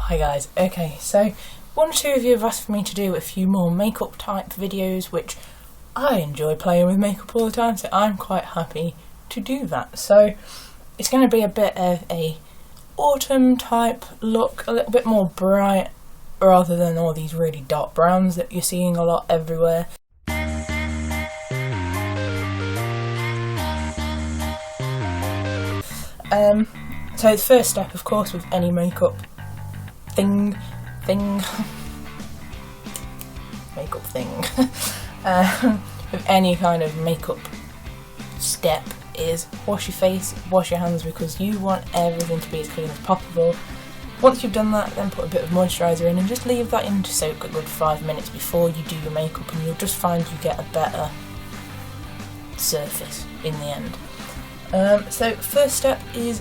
Hi guys, okay, so one or two of you have asked for me to do a few more makeup type videos, which I enjoy playing with makeup all the time, so I'm quite happy to do that. So it's going to be a bit of a autumn type look, a little bit more bright rather than all these really dark browns that you're seeing a lot everywhere. So the first step, of course, with any makeup with any kind of makeup step is wash your face, wash your hands, because you want everything to be as clean as possible. Once you've done that, then put a bit of moisturiser in and just leave that in to soak a good 5 minutes before you do your makeup, and you'll just find you get a better surface in the end. So first step is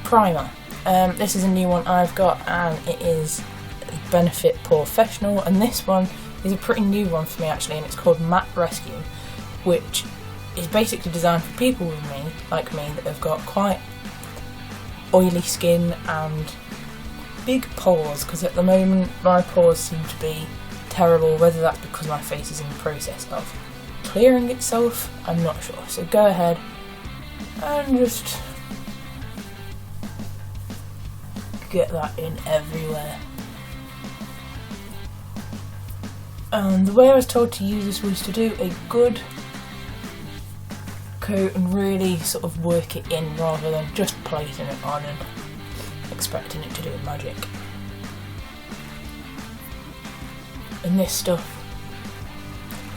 primer. This is a new one I've got, and it is Benefit Professional, and this one is a pretty new one for me actually, and it's called Matte Rescue, which is basically designed for people like me that have got quite oily skin and big pores, because at the moment my pores seem to be terrible. Whether that's because my face is in the process of clearing itself, I'm not sure. So go ahead and just get that in everywhere. And the way I was told to use this was to do a good coat and really sort of work it in rather than just placing it on and expecting it to do magic. And this stuff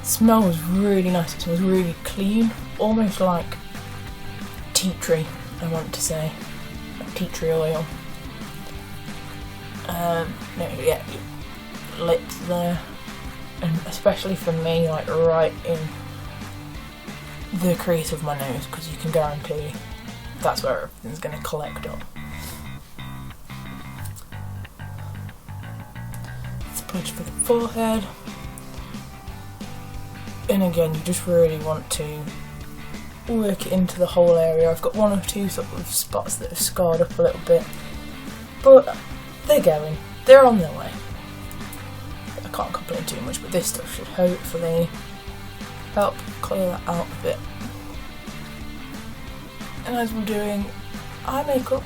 smells really nice. It smells really clean, almost like tea tree, I want to say, like tea tree oil. Yeah, lips there, and especially for me, like right in the crease of my nose, because you can guarantee that's where everything's going to collect up. Smudge for the forehead, and again you just really want to work it into the whole area. I've got one or two sort of spots that have scarred up a little bit, but they're on their way. I can't complain too much, but this stuff should hopefully help clear that out a bit. And as we're doing eye makeup,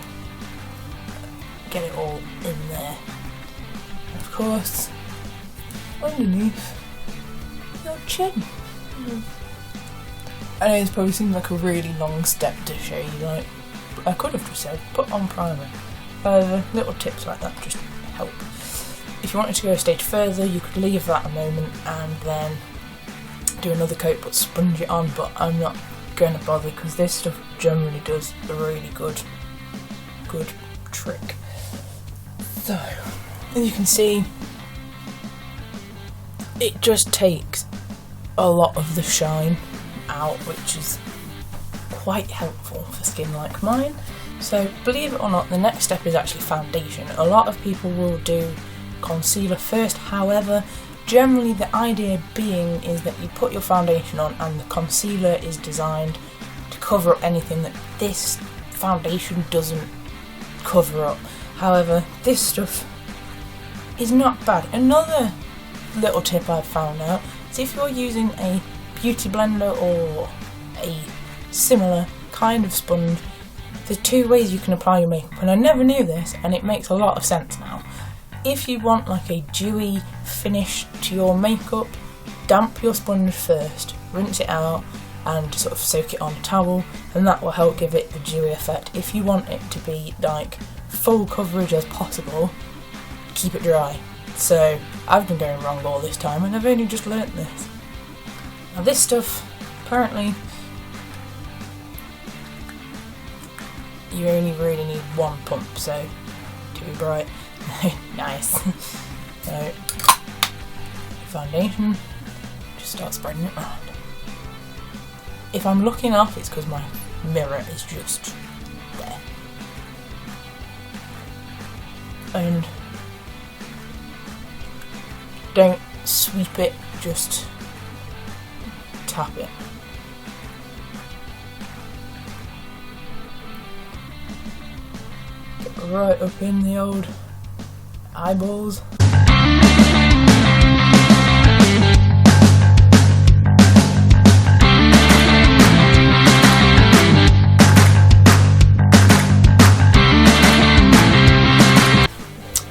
get it all in there. And of course, underneath your chin. I know this probably seems like a really long step to show you, like I could have just said put on primer. Little tips like that just help. If you wanted to go a stage further, you could leave that a moment and then do another coat but sponge it on, but I'm not going to bother because this stuff generally does a really good trick. So, as you can see, it just takes a lot of the shine out, which is quite helpful for skin like mine. So believe it or not, the next step is actually foundation. A lot of people will do concealer first, however, generally the idea being is that you put your foundation on and the concealer is designed to cover up anything that this foundation doesn't cover up. However, this stuff is not bad. Another little tip I've found out is if you're using a beauty blender or a similar kind of sponge, there's two ways you can apply your makeup, and I never knew this and it makes a lot of sense now. If you want like a dewy finish to your makeup, damp your sponge first, rinse it out and sort of soak it on a towel, and that will help give it the dewy effect. If you want it to be like full coverage as possible, keep it dry. So I've been going wrong all this time and I've only just learnt this. Now this stuff, apparently you only really need one pump, so to be bright. Nice. So foundation, just start spreading it around. If I'm looking up, it's because my mirror is just there. And don't sweep it, just tap it. Get right up in the old eyeballs.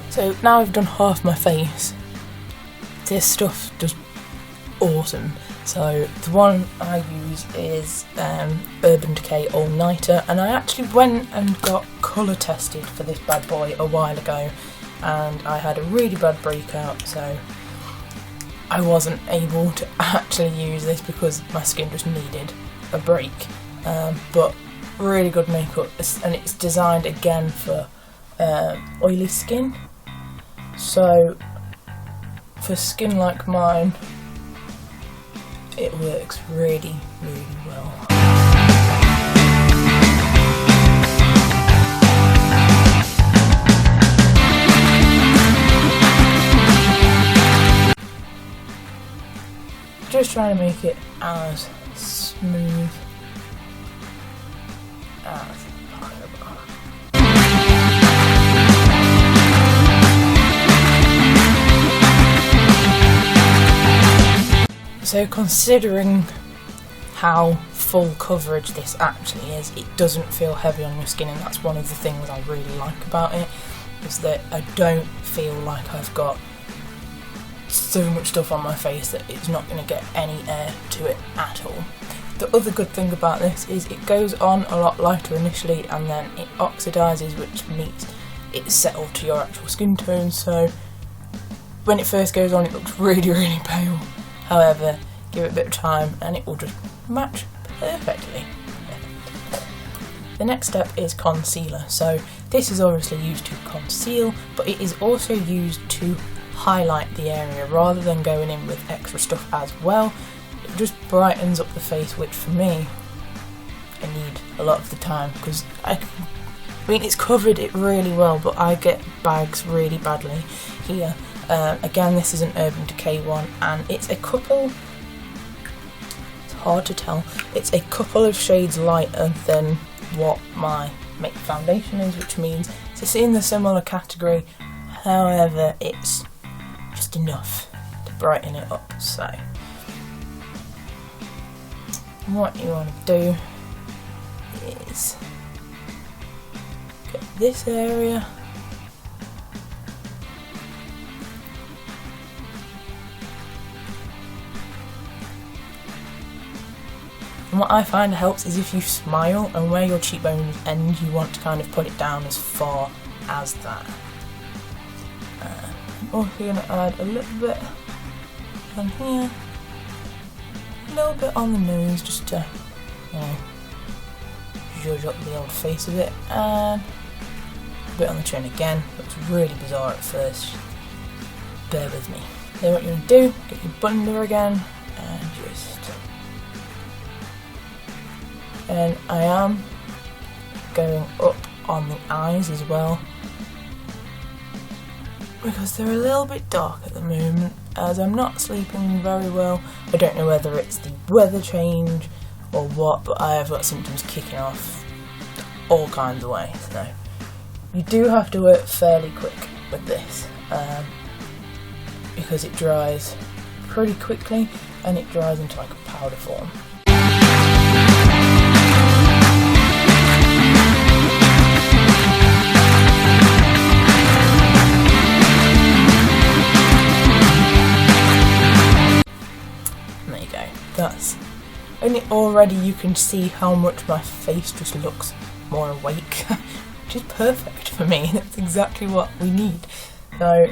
So now I've done half my face, this stuff does awesome. So the one I use is Urban Decay All Nighter, and I actually went and got colour tested for this bad boy a while ago, and I had a really bad breakout, so I wasn't able to actually use this because my skin just needed a break. But really good makeup, and it's designed again for oily skin. So for skin like mine, it works really, really well. Just trying to make it as smooth as possible. So considering how full coverage this actually is, it doesn't feel heavy on your skin, and that's one of the things I really like about it, is that I don't feel like I've got so much stuff on my face that it's not going to get any air to it at all. The other good thing about this is it goes on a lot lighter initially, and then it oxidises, which means it's settled to your actual skin tone, so when it first goes on it looks really, really pale. However, give it a bit of time and it will just match perfectly. The next step is concealer. So this is obviously used to conceal, but it is also used to highlight the area rather than going in with extra stuff as well. It just brightens up the face, which for me, I need a lot of the time, because I mean it's covered it really well, but I get bags really badly here. Again, this is an Urban Decay one, and it's a couple, it's hard to tell, it's a couple of shades lighter than what my make foundation is, which means it's in the similar category, however it's just enough to brighten it up. So what you want to do is get this area, and what I find helps is if you smile and where your cheekbones end, you want to kind of put it down as far as that. I'm also going to add a little bit on here, a little bit on the nose just to, you know, zhuzh up the old face a bit, and a bit on the chin again. Looks really bizarre at first, bear with me. Then what you're going to do, get your bundler again, and just... and I am going up on the eyes as well, because they're a little bit dark at the moment as I'm not sleeping very well. I don't know whether it's the weather change or what, but I have got symptoms kicking off all kinds of ways. So you do have to work fairly quick with this, because it dries pretty quickly and it dries into like a powder form. That's only already you can see how much my face just looks more awake, which is perfect for me. That's exactly what we need. So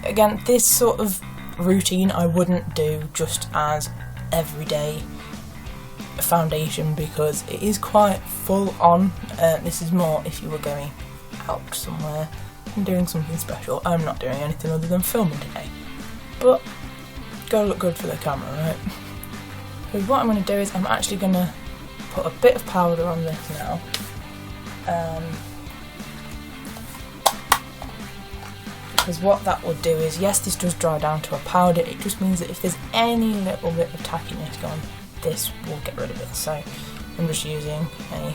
again, this sort of routine I wouldn't do just as everyday foundation because it is quite full on. This is more if you were going out somewhere and doing something special. I'm not doing anything other than filming today, but gotta look good for the camera, right? So what I'm going to do is I'm actually going to put a bit of powder on this now. Because what that will do is, yes, this does dry down to a powder, it just means that if there's any little bit of tackiness going, this will get rid of it. So I'm just using a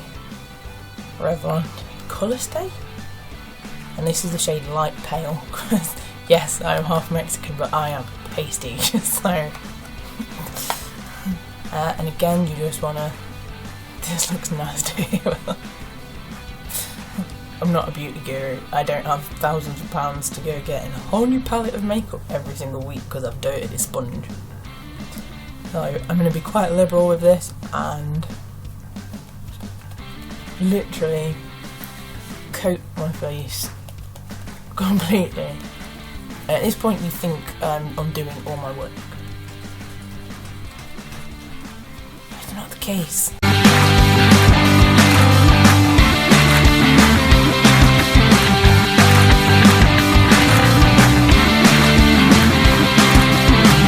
Revlon Colour Stay. and this is the shade Light Pale, because yes, I am half Mexican, but I am pasty, so... and again, you just wanna... This looks nasty. I'm not a beauty guru. I don't have thousands of pounds to go getting a whole new palette of makeup every single week because I've dirtied a sponge. So I'm going to be quite liberal with this and literally coat my face completely. At this point you think I'm doing all my work. That's not the case.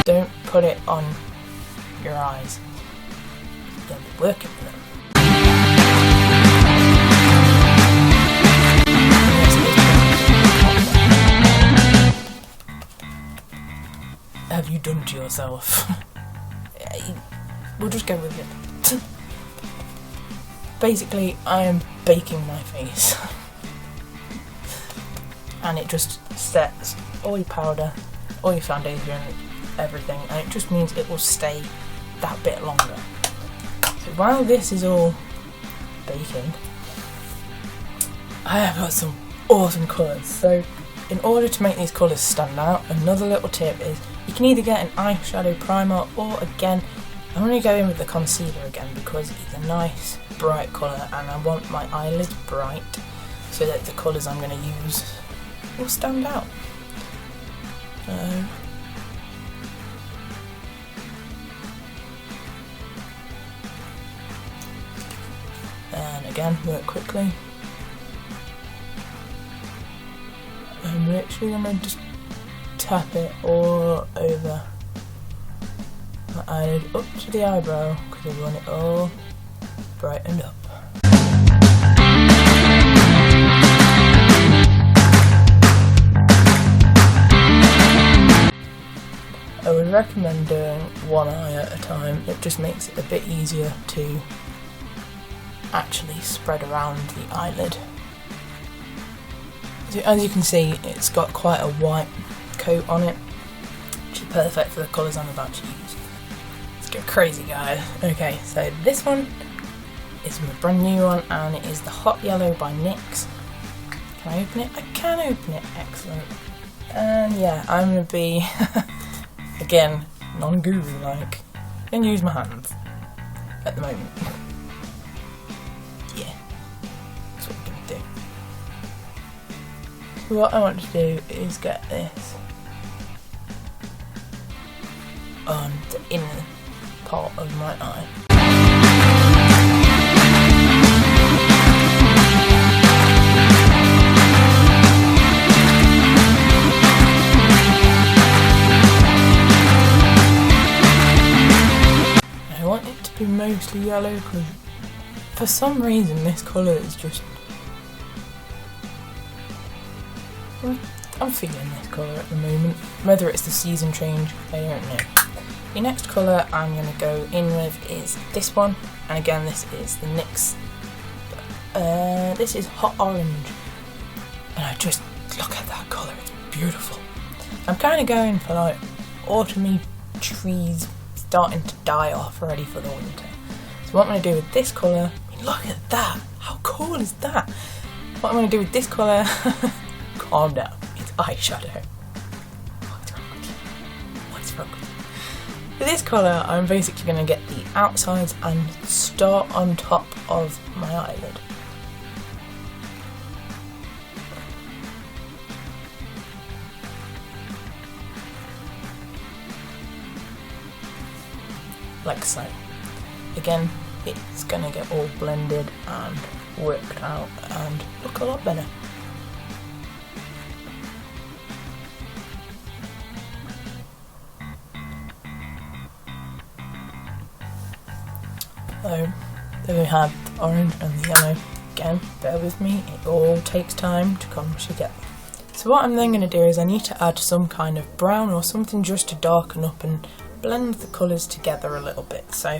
Don't put it on your eyes. You're going to be working with them. Have you done to yourself? We'll just go with it. Basically, I am baking my face. And it just sets all your powder, all your foundation, everything, and it just means it will stay that bit longer. So while this is all baking, I have got some awesome colours. So in order to make these colours stand out, another little tip is you can either get an eyeshadow primer, or again, I'm going to go in with the concealer again because it's a nice bright colour and I want my eyelids bright so that the colours I'm going to use will stand out. And again, work quickly. I'm literally going to just tap it all over my eyelid up to the eyebrow because I want it all brightened up. I would recommend doing one eye at a time. It just makes it a bit easier to actually spread around the eyelid. So as you can see, it's got quite a white coat on it, which is perfect for the colours I'm about to use. Let's go crazy, guys. Okay, so this one is my brand new one, and it is the Hot Yellow by NYX. Can I open it? I can open it. Excellent. And yeah, I'm going to be, again, non-guru-like, and use my hands at the moment. Yeah, that's what we're going to do. So what I want to do is get this on the inner part of my eye. I want it to be mostly yellow because for some reason this colour is just... I'm feeling this colour at the moment. Whether it's the season change, I don't know. The next colour I'm going to go in with is this one, and again this is the NYX. This is Hot Orange, and I just look at that colour, it's beautiful. I'm kind of going for like autumny trees starting to die off, ready for the winter. So what I'm going to do with this colour, I mean, look at that, how cool is that? What I'm going to do with this colour, calm down, it's eyeshadow. What's wrong with you? For this colour, I'm basically going to get the outsides and start on top of my eyelid. Like so. Again, it's going to get all blended and worked out and look a lot better. So, there we have the orange and the yellow. Again, bear with me, it all takes time to come together. So what I'm then going to do is I need to add some kind of brown or something just to darken up and blend the colours together a little bit. So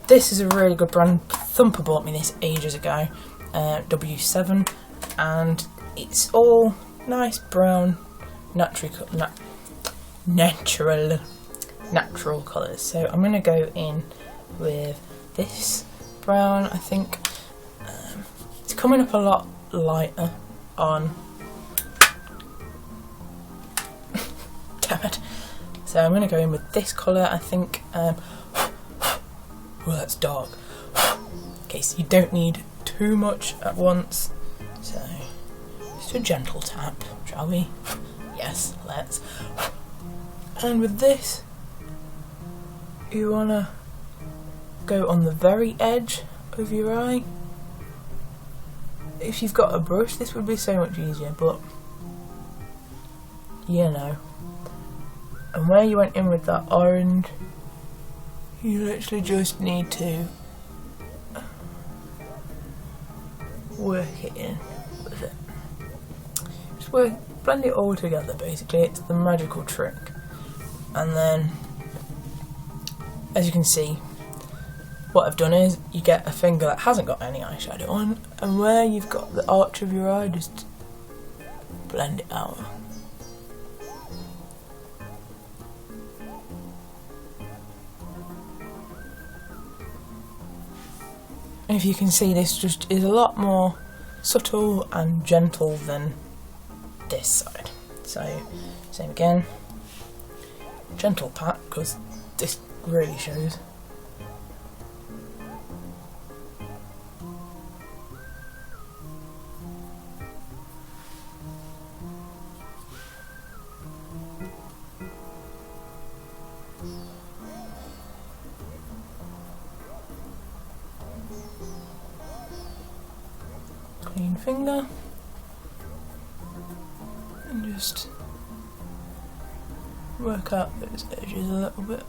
this is a really good brand. Thumper bought me this ages ago, W7, and it's all nice brown, natural colours. So I'm going to go in with this brown. I think it's coming up a lot lighter on. Damn it. So I'm going to go in with this colour. I think. Oh, that's dark. Okay, so you don't need too much at once. So just a gentle tap, shall we? Yes, let's. And with this, you want to go on the very edge of your eye. If you've got a brush, this would be so much easier, but you know. And where you went in with that orange, you literally just need to work it in with it. Just blend it all together basically, it's the magical trick. And then, as you can see, what I've done is, you get a finger that hasn't got any eyeshadow on, and where you've got the arch of your eye, just blend it out. And if you can see, this just is a lot more subtle and gentle than this side. So, same again, gentle pat, because this really shows. Clean finger, and just work out those edges a little bit.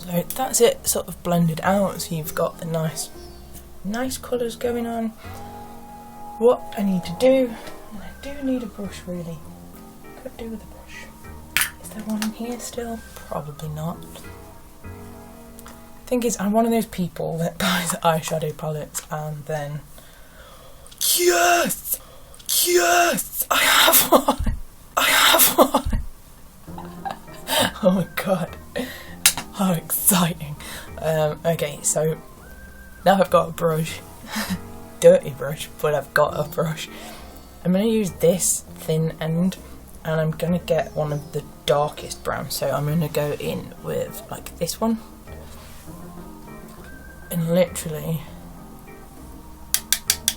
So that's it, sort of blended out, so you've got the nice colours going on. What I need to do, and I do need a brush really, could do with a brush. Is there one in here still? Probably not. Thing is, I'm one of those people that buys eyeshadow palettes and then, yes, I have one, oh my god, how exciting. Okay, so now I've got a brush, dirty brush, but I've got a brush. I'm going to use this thin end, and I'm going to get one of the darkest browns, so I'm going to go in with like this one. And literally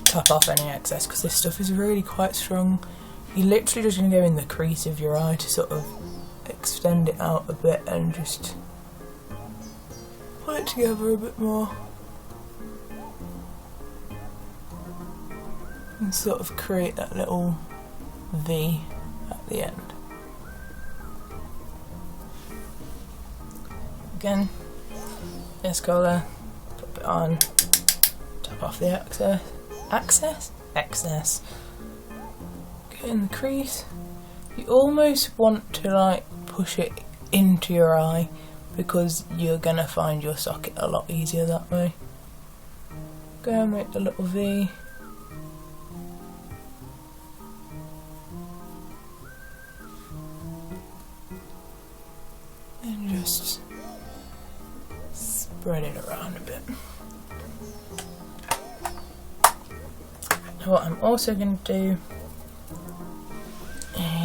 tap off any excess, because this stuff is really quite strong. You're literally just going to go in the crease of your eye to sort of extend it out a bit and just pull it together a bit more. And sort of create that little V at the end. Again, this colour. It on, tap off the excess, get in the crease. You almost want to like push it into your eye, because you're gonna find your socket a lot easier that way. Go and make the little V. And just spread it around a bit. Now what I'm also going to do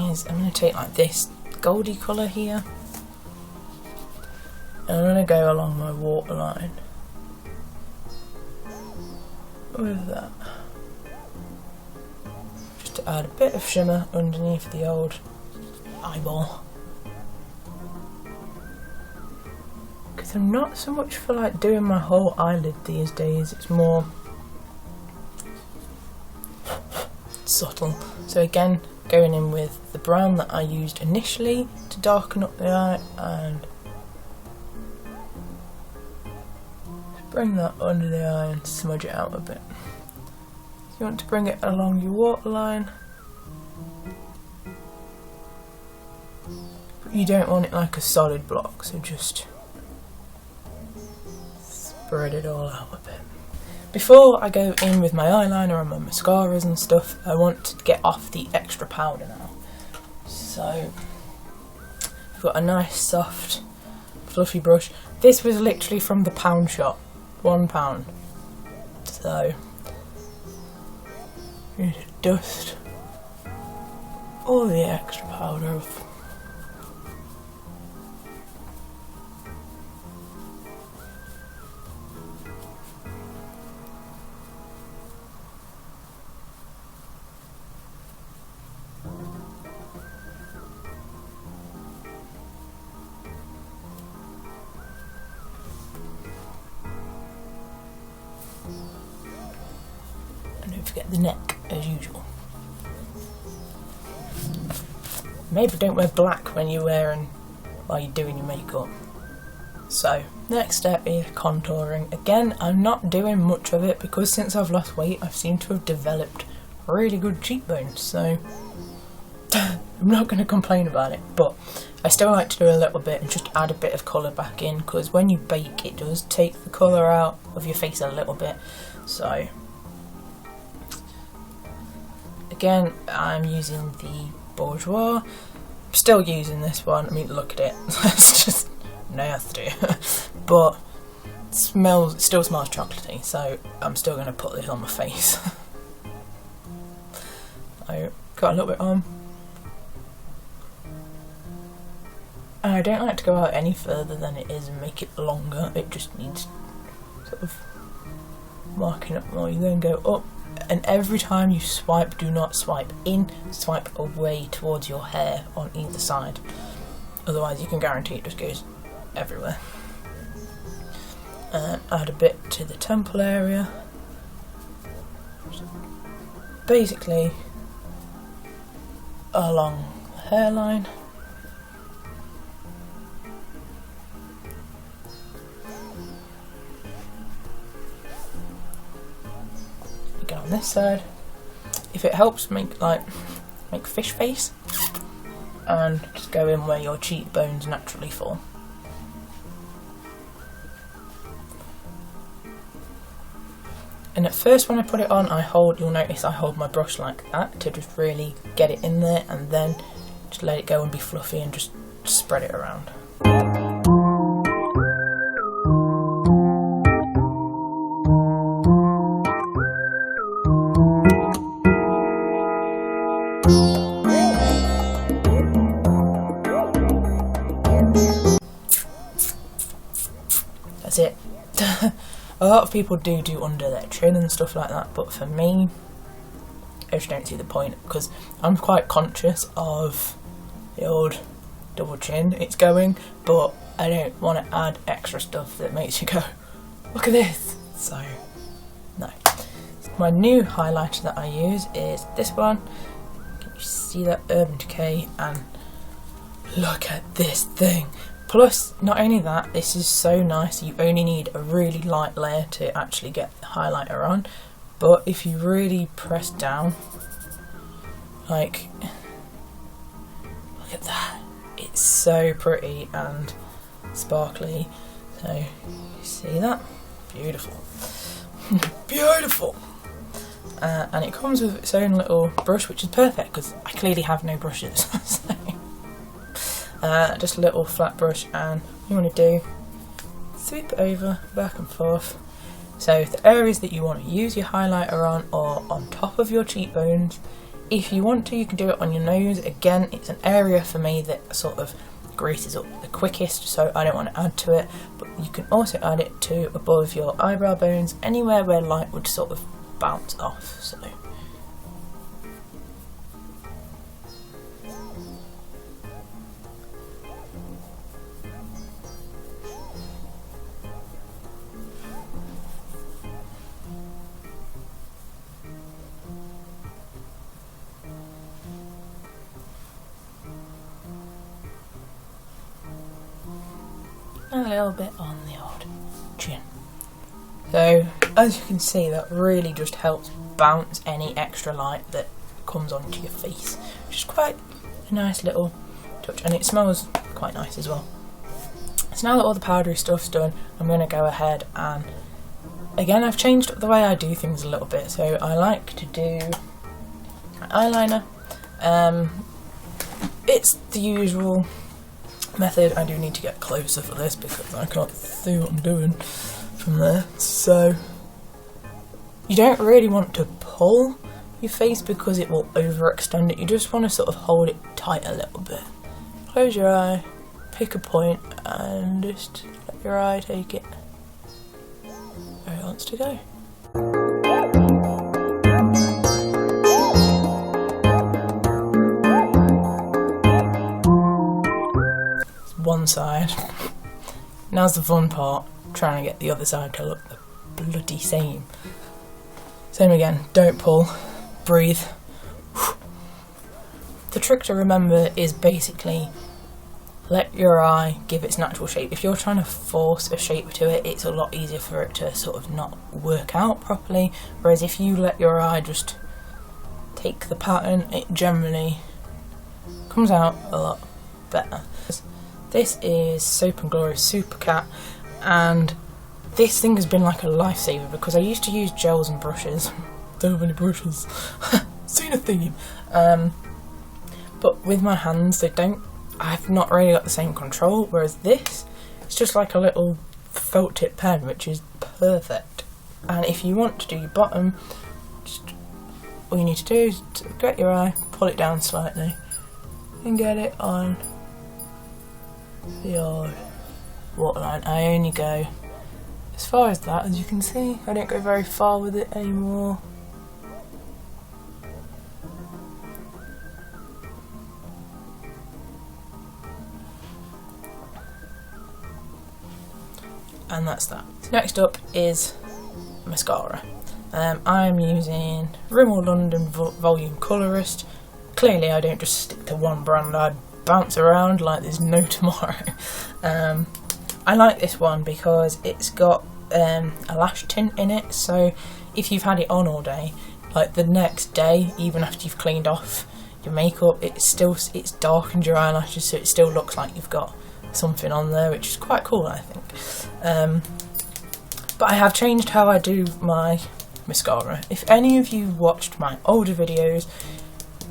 is I'm going to take like this goldy colour here, and I'm going to go along my waterline with that, just to add a bit of shimmer underneath the old eyeball. Because I'm not so much for like doing my whole eyelid these days, it's more subtle. So again, going in with the brown that I used initially to darken up the eye, and bring that under the eye and smudge it out a bit. So you want to bring it along your waterline, but you don't want it like a solid block, so just spread it all out a bit. Before I go in with my eyeliner and my mascaras and stuff, I want to get off the extra powder now. So, I've got a nice soft fluffy brush. This was literally from the pound shop, £1. So, I'm going to dust all the extra powder off. And don't forget the neck, as usual. Maybe don't wear black when while you're doing your makeup. So, next step is contouring. Again, I'm not doing much of it because since I've lost weight, I've seemed to have developed really good cheekbones. So, I'm not going to complain about it, but I still like to do a little bit and just add a bit of colour back in, because when you bake, it does take the colour out of your face a little bit. So, again, I'm using the Bourjois. I'm still using this one. I mean, look at it. It's just nasty. But it still smells chocolatey, so I'm still going to put this on my face. I got a little bit on. And I don't like to go out any further than it is and make it longer. It just needs sort of marking up more. You then go up, and every time you swipe, do not swipe in, swipe away towards your hair on either side. Otherwise you can guarantee it just goes everywhere. Add a bit to the temple area. Basically along the hairline. Again on this side. If it helps, make fish face, and just go in where your cheekbones naturally fall. And at first when I put it on, you'll notice I hold my brush like that to just really get it in there, and then just let it go and be fluffy and just spread it around. That's it. A lot of people do under their chin and stuff like that, but for me, I just don't see the point, because I'm quite conscious of the old double chin it's going, but I don't want to add extra stuff that makes you go, look at this. So, no. My new highlighter that I use is this one. Can you see that? Urban Decay, and look at this thing. Plus, not only that, this is so nice, you only need a really light layer to actually get the highlighter on, but if you really press down, like, look at that, it's so pretty and sparkly. So, you see that? Beautiful. Beautiful! And it comes with its own little brush, which is perfect, because I clearly have no brushes. So. Just a little flat brush, and you want to do sweep it over, back and forth. So the areas that you want to use your highlighter on are on top of your cheekbones. If you want to, you can do it on your nose. Again, it's an area for me that sort of greases up the quickest, so I don't want to add to it, but you can also add it to above your eyebrow bones, anywhere where light would sort of bounce off. So a little bit on the old chin. So, as you can see, that really just helps bounce any extra light that comes onto your face, which is quite a nice little touch, and it smells quite nice as well. So now that all the powdery stuff's done, I'm going to go ahead and, again, I've changed up the way I do things a little bit. So I like to do eyeliner. It's the usual method. I do need to get closer for this because I can't see what I'm doing from there. So you don't really want to pull your face because it will overextend it. You just want to sort of hold it tight a little bit. Close your eye, pick a point, and just let your eye take it where it wants to go. It's one side. Now's the fun part, trying to get the other side to look the bloody same. Same again, don't pull, breathe. The trick to remember is basically let your eye give its natural shape. If you're trying to force a shape to it, it's a lot easier for it to sort of not work out properly. Whereas if you let your eye just take the pattern, it generally comes out a lot better. This is Soap and Glory Super Cat, and this thing has been like a lifesaver because I used to use gels and brushes. So many brushes. Seen a theme. But with my hands, I've not really got the same control, whereas this, it's just like a little felt tip pen, which is perfect. And if you want to do your bottom, just all you need to do is get your eye, pull it down slightly, and get it on your waterline. I only go as far as that, as you can see. I don't go very far with it anymore. And that's that. Next up is mascara. I'm using Rimmel London Volume Colorist. Clearly I don't just stick to one brand, I bounce around like there's no tomorrow. I like this one because it's got a lash tint in it, so if you've had it on all day, like the next day, even after you've cleaned off your makeup, it's darkened your eyelashes, so it still looks like you've got something on there, which is quite cool, I think. But I have changed how I do my mascara. If any of you watched my older videos,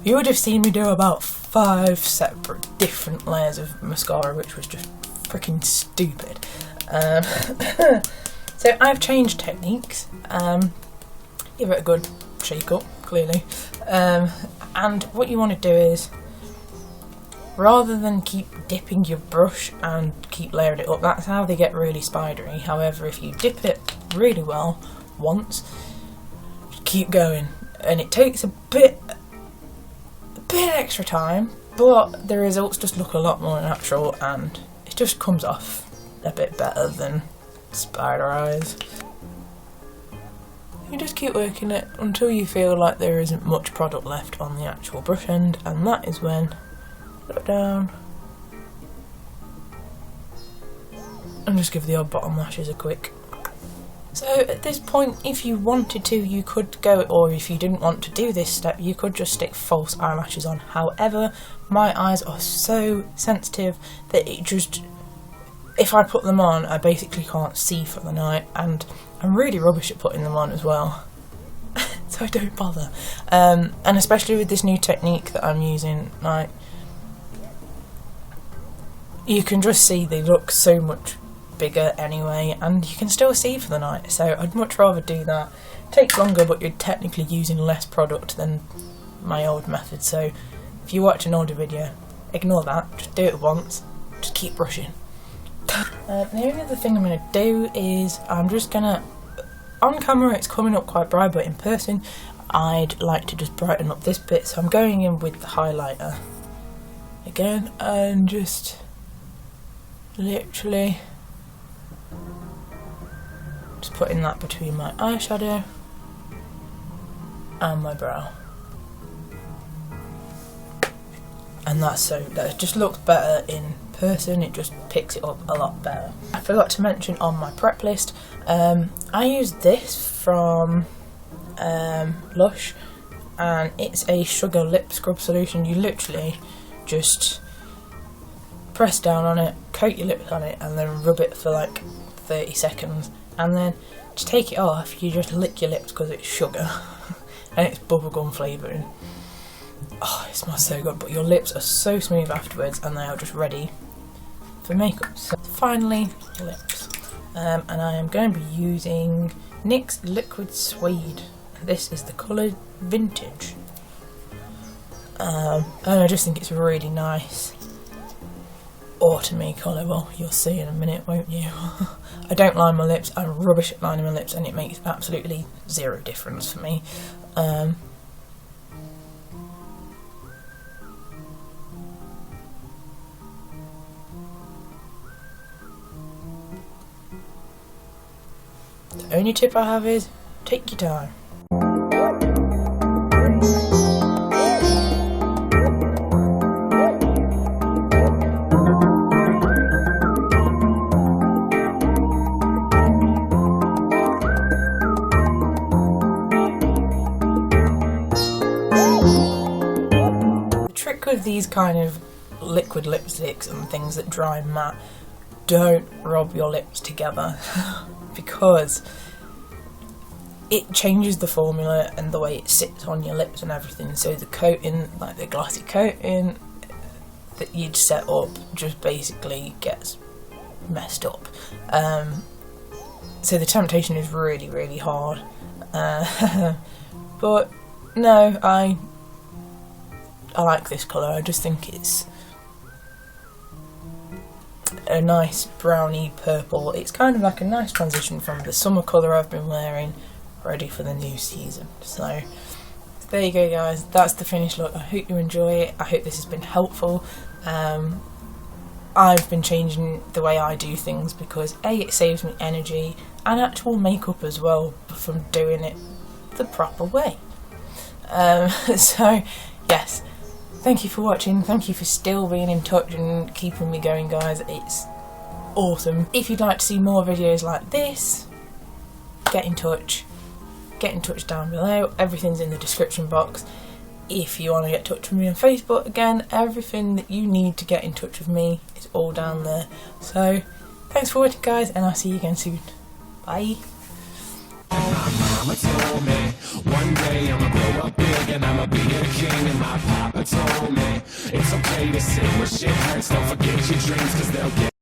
you would have seen me do about 5 separate different layers of mascara, which was just freaking stupid. So I've changed techniques. Give it a good shake up, clearly. And what you want to do is, rather than keep dipping your brush and keep layering it up, that's how they get really spidery. However, if you dip it really well once, keep going, and it takes a bit extra time, but the results just look a lot more natural and it just comes off a bit better than spider eyes. You just keep working it until you feel like there isn't much product left on the actual brush end, and that is when look down and just give the odd bottom lashes a quick. So at this point, if you wanted to, you could go, or if you didn't want to do this step, you could just stick false eyelashes on. However, my eyes are so sensitive that it just, if I put them on, I basically can't see for the night, and I'm really rubbish at putting them on as well. So I don't bother. And especially with this new technique that I'm using, like, you can just see they look so much bigger anyway, and you can still see for the night, so I'd much rather do that. It takes longer, but you're technically using less product than my old method, so if you watch an older video, ignore that, just do it once, just keep brushing. The only other thing I'm going to do is, I'm just going to, on camera it's coming up quite bright, but in person I'd like to just brighten up this bit, so I'm going in with the highlighter again, and just literally just putting that between my eyeshadow and my brow, and that just looks better in person. It just picks it up a lot better. I forgot to mention on my prep list, I use this from Lush, and it's a sugar lip scrub solution. You literally just press down on it, coat your lips on it, and then rub it for like 30 seconds. And then to take it off, you just lick your lips because it's sugar and it's bubblegum flavouring. Oh, it smells so good, but your lips are so smooth afterwards and they are just ready for makeup. So finally, lips. And I am going to be using NYX Liquid Suede. This is the colour Vintage. And I just think it's a really nice autumny colour. Well, you'll see in a minute, won't you? I don't line my lips. I'm rubbish at lining my lips, and it makes absolutely zero difference for me. The only tip I have is take your time. With these kind of liquid lipsticks and things that dry matte, don't rub your lips together because it changes the formula and the way it sits on your lips and everything. So the coating, like the glossy coating that you'd set up, just basically gets messed up. So the temptation is really, really hard. But no, I like this colour. I just think it's a nice browny purple. It's kind of like a nice transition from the summer colour I've been wearing, ready for the new season. So there you go, guys. That's the finished look. I hope you enjoy it. I hope this has been helpful. I've been changing the way I do things because A, it saves me energy and actual makeup as well from doing it the proper way. So yes, thank you for watching. Thank you for still being in touch and keeping me going, guys. It's awesome. If you'd like to see more videos like this, get in touch. Get in touch down below. Everything's in the description box. If you want to get in touch with me on Facebook, again, everything that you need to get in touch with me is all down there. So thanks for watching, guys, and I'll see you again soon. Bye. My mama told me one day I'ma grow up big and I'ma be a king. And my papa told me it's okay to sit where shit hurts. Don't forget your dreams, cause they'll get